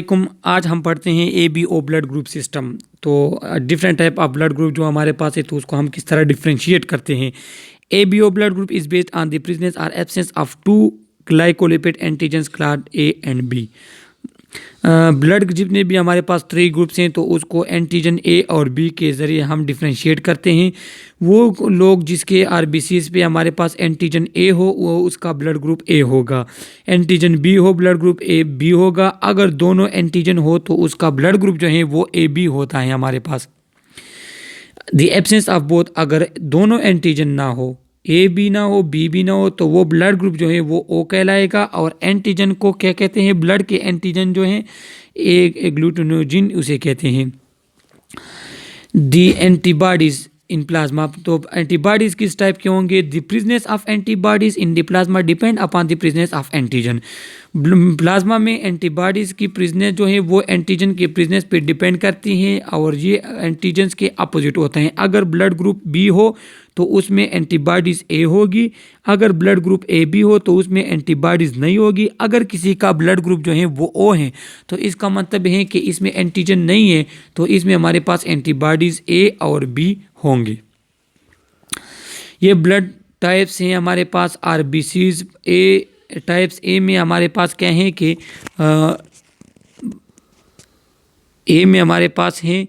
वालेकुम। आज हम पढ़ते हैं A B O blood group system. तो different type of blood group जो हमारे पास है तो उसको हम किस तरह डिफ्रेंशिएट करते हैं। A B O blood group is based on the presence और absence of two glycolipid antigens called A and B. Blood जितने भी हमारे पास 3 ग्रुप्स हैं तो उसको एंटीजन ए और बी के ज़रिए हम डिफ्रेंशिएट करते हैं। वो लोग जिसके आरबीसीज पे हमारे पास एंटीजन ए हो वो उसका ब्लड ग्रुप ए होगा, एंटीजन बी हो ब्लड ग्रुप ए बी होगा। अगर दोनों एंटीजन हो तो उसका ब्लड ग्रुप जो है वो ए बी होता है हमारे पास। द एब्सेंस ऑफ बोथ, अगर दोनों एंटीजन ना हो, ए बी ना हो बी भी ना हो, तो वो ब्लड ग्रुप जो है वो ओ कहलाएगा। और एंटीजन को क्या कहते हैं? ब्लड के एंटीजन जो हैं ए ग्लूटानोजिन उसे कहते हैं। दी एंटीबॉडीज इन प्लाज्मा, तो एंटीबॉडीज किस टाइप के होंगे? The presence of antibodies in the plasma depend upon the presence of antigen. Plasma में एंटीबॉडीज़ की प्रेजेंस जो है वो एंटीजन के प्रेजेंस पे डिपेंड करती हैं और ये एंटीजन्स के अपोजिट होते हैं। अगर ब्लड ग्रुप बी हो तो उसमें एंटीबॉडीज़ ए होगी, अगर ब्लड ग्रुप ए बी हो तो उसमें एंटीबॉडीज़ नहीं होगी। अगर किसी का ब्लड ग्रुप जो है वो ओ है तो इसका मतलब है कि इसमें एंटीजन नहीं है, तो इसमें हमारे पास एंटीबॉडीज़ ए और बी होंगे। ये ब्लड टाइप्स हैं हमारे पास आरबीसीज। ए टाइप्स ए में हमारे पास क्या है कि ए में हमारे पास है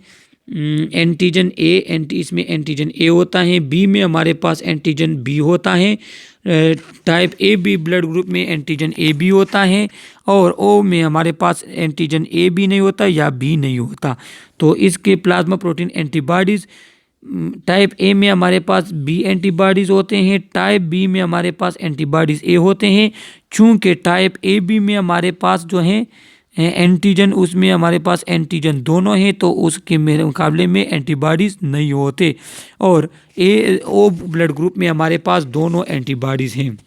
एंटीजन ए, इसमें एंटीजन ए होता है। बी में हमारे पास एंटीजन बी होता है। Type A B blood group में एंटीजन ए बी होता है और ओ में हमारे पास एंटीजन ए बी नहीं होता या बी नहीं होता। तो इसके plasma protein antibodies type A में हमारे पास बी एंटीबॉडीज़ होते हैं, टाइप बी में हमारे पास एंटीबॉडीज़ ए होते हैं। चूँकि टाइप ए बी में हमारे पास जो है एंटीजन, उसमें हमारे पास एंटीजन दोनों हैं तो उसके मुकाबले में एंटीबॉडीज़ नहीं होते। और ए ओ ब्लड ग्रुप में हमारे पास दोनों एंटीबॉडीज़ हैं।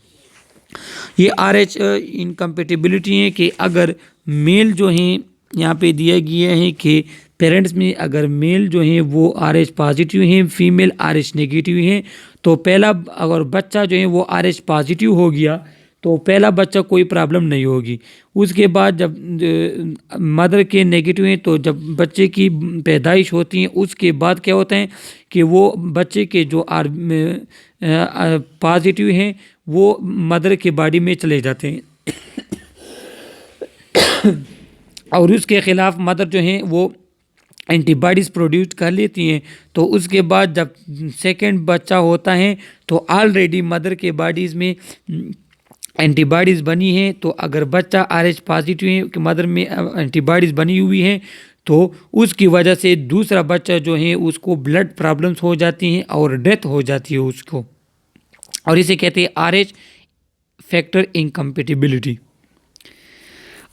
ये आर एच इनकम्पेटिबिलिटी है कि अगर मेल जो हैं यहाँ पे दिया गया है कि पेरेंट्स में अगर मेल जो हैं वो आर एच पॉजिटिव हैं, फीमेल आर एच नेगेटिव हैं, तो पहला अगर बच्चा जो है वो आर एच पॉजिटिव हो गया तो पहला बच्चा कोई प्रॉब्लम नहीं होगी। उसके बाद जब मदर के नेगेटिव हैं तो जब बच्चे की पैदाइश होती है उसके बाद क्या होता है कि वो बच्चे के जो पॉजिटिव हैं वो मदर के बॉडी में चले जाते हैं और उसके ख़िलाफ़ मदर जो हैं वो एंटीबॉडीज़ प्रोड्यूस कर लेती हैं। तो उसके बाद जब सेकंड बच्चा होता है तो ऑलरेडी मदर के बॉडीज़ में एंटीबॉडीज़ बनी हैं। तो अगर बच्चा आर एच पॉजिटिव है कि मदर में एंटीबॉडीज़ बनी हुई हैं तो उसकी वजह से दूसरा बच्चा जो है उसको ब्लड प्रॉब्लम्स हो जाती हैं और डेथ हो जाती है उसको, और इसे कहते हैं R H factor incompatibility.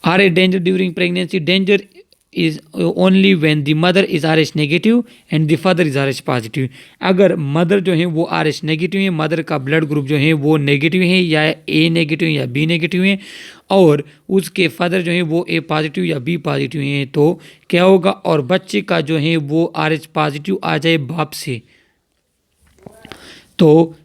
R H danger during pregnancy, danger is only when the mother is RH negative and the father is RH positive. अगर मदर जो है वो RH नेगेटिव है, मदर का ब्लड ग्रुप जो है वो नेगेटिव है या ए नेगेटिव या बी नेगेटिव है, और उसके फादर जो है वो ए पॉजिटिव या बी पॉजिटिव हैं, तो क्या होगा? और बच्चे का जो है वो RH पॉजिटिव आ जाए बाप से, तो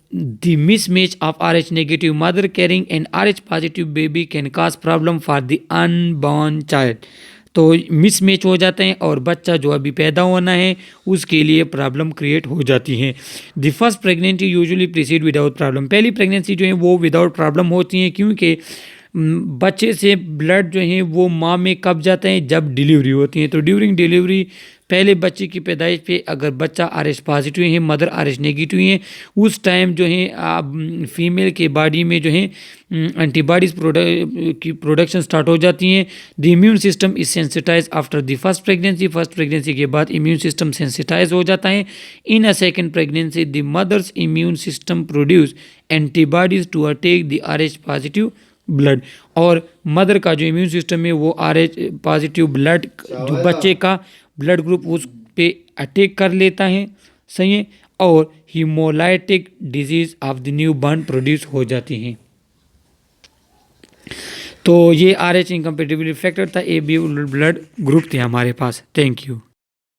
the mismatch of RH negative mother carrying an RH positive baby can cause problem for the unborn child। तो मिसमैच हो जाते हैं और बच्चा जो अभी पैदा होना है उसके लिए प्रॉब्लम क्रिएट हो जाती है। The first pregnancy usually preceded without problem, पहली प्रेगनेंसी जो है वो विदाउट प्रॉब्लम होती है, क्योंकि बच्चे से ब्लड जो है वो माँ में कब जाता है? जब डिलीवरी होती है। तो ड्यूरिंग डिलीवरी पहले बच्चे की पैदाइश पे अगर बच्चा आर एच पॉजिटिव है, मदर आर एच नेगेटिव है, उस टाइम जो है फीमेल के बॉडी में जो है एंटीबॉडीज़ की प्रोडक्शन स्टार्ट हो जाती हैं। The immune system is sensitise after the first pregnancy के बाद इम्यून सिस्टम सेंसिटाइज हो जाता है। In a second pregnancy the mother's immune system produce antibodies to attack the R H positive blood, और mother का जो इम्यून सिस्टम है वो आर एच पॉजिटिव ब्लड जो बच्चे का ब्लड ग्रुप उस पे अटैक कर लेता है, सही है, और haemolytic disease of the new born produce हो जाती हैं। तो ये आर एच इनकम्पेटिबिलिटी फैक्टर था, ए बी ब्लड ग्रुप थे हमारे पास। Thank you.